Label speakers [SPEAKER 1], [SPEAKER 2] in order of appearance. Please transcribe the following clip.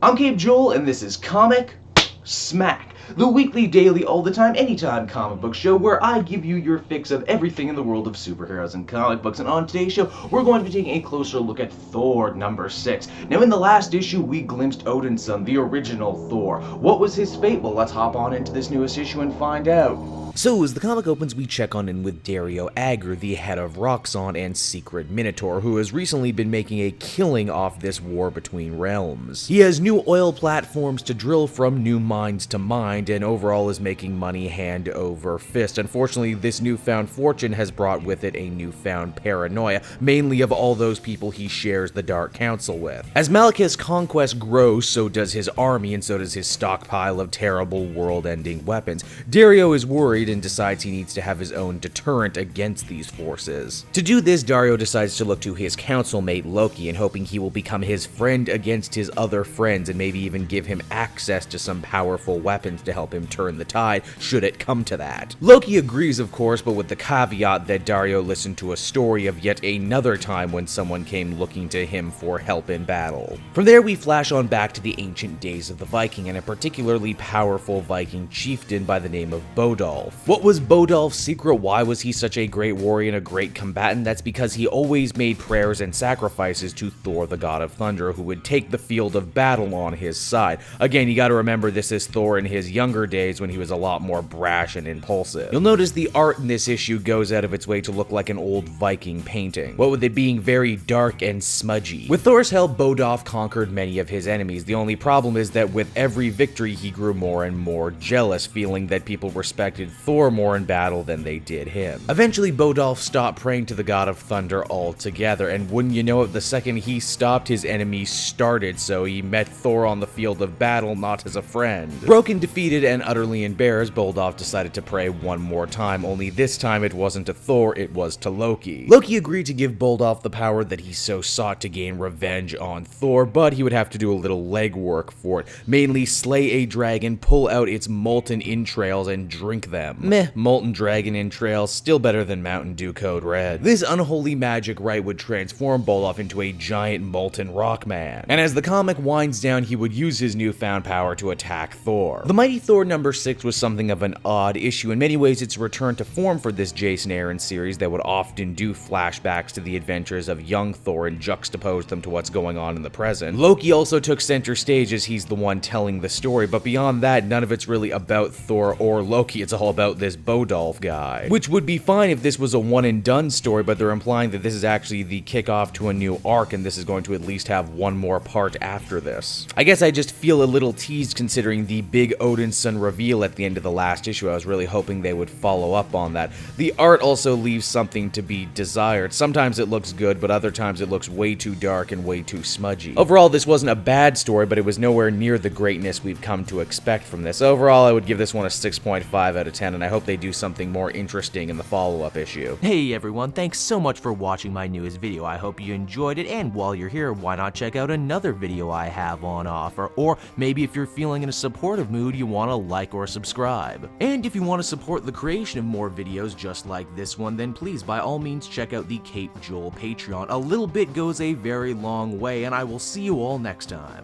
[SPEAKER 1] I'm Cape Joel, and this is Comic Smack, the weekly, daily, all the time, anytime comic book show where I give you your fix of everything in the world of superheroes and comic books. And on today's show, we're going to be taking a closer look at Thor number 6. Now, in the last issue, we glimpsed Odin's son, the original Thor. What was his fate? Well, let's hop on into this newest issue and find out.
[SPEAKER 2] So, as the comic opens, we check on in with Dario Agger, the head of Roxxon and Secret Minotaur, who has recently been making a killing off this war between realms. He has new oil platforms to drill from, new mines to mine, and overall is making money hand over fist. Unfortunately, this newfound fortune has brought with it a newfound paranoia, mainly of all those people he shares the Dark Council with. As Malekith's conquest grows, so does his army, and so does his stockpile of terrible world-ending weapons. Dario is worried and decides he needs to have his own deterrent against these forces. To do this, Dario decides to look to his council mate Loki, and hoping he will become his friend against his other friends and maybe even give him access to some powerful weapons to help him turn the tide, should it come to that. Loki agrees, of course, but with the caveat that Dario listened to a story of yet another time when someone came looking to him for help in battle. From there, we flash on back to the ancient days of the Viking and a particularly powerful Viking chieftain by the name of Bodolf. What was Bodolf's secret? Why was he such a great warrior and a great combatant? That's because he always made prayers and sacrifices to Thor, the god of thunder, who would take the field of battle on his side. Again, you gotta remember this is Thor in his younger days when he was a lot more brash and impulsive. You'll notice the art in this issue goes out of its way to look like an old Viking painting, what with it being very dark and smudgy. With Thor's help, Bodolf conquered many of his enemies. The only problem is that with every victory, he grew more and more jealous, feeling that people respected Thor more in battle than they did him. Eventually, Bodolf stopped praying to the god of thunder altogether, and wouldn't you know it, the second he stopped, his enemies started, so he met Thor on the field of battle, not as a friend. Broken, defeated, and utterly embarrassed, Bodolf decided to pray one more time, only this time it wasn't to Thor, it was to Loki. Loki agreed to give Bodolf the power that he so sought to gain revenge on Thor, but he would have to do a little legwork for it, mainly slay a dragon, pull out its molten entrails, and drink them. Meh, molten dragon entrails, still better than Mountain Dew Code Red. This unholy magic rite would transform Bodolf into a giant molten rock man, and as the comic winds down, he would use his newfound power to attack Thor. The Mighty Thor number 6 was something of an odd issue. In many ways, it's a return to form for this Jason Aaron series that would often do flashbacks to the adventures of young Thor and juxtapose them to what's going on in the present. Loki also took center stage as he's the one telling the story, but beyond that, none of it's really about Thor or Loki. It's all about this Bodolf guy, which would be fine if this was a one and done story, but they're implying that this is actually the kickoff to a new arc, and this is going to at least have one more part after this. I guess I just feel a little teased considering the big Odin's son reveal at the end of the last issue. I was really hoping they would follow up on that. The art also leaves something to be desired. Sometimes it looks good, but other times it looks way too dark and way too smudgy. Overall, this wasn't a bad story, but it was nowhere near the greatness we've come to expect from this. Overall, I would give this one a 6.5 out of 10, and I hope they do something more interesting in the follow-up issue.
[SPEAKER 3] Hey everyone, thanks so much for watching my newest video. I hope you enjoyed it, and while you're here, why not check out another video I have on offer, or maybe if you're feeling in a supportive mood, you want to like or subscribe. And if you want to support the creation of more videos just like this one, then please by all means check out the Cape Joel Patreon. A little bit goes a very long way, and I will see you all next time.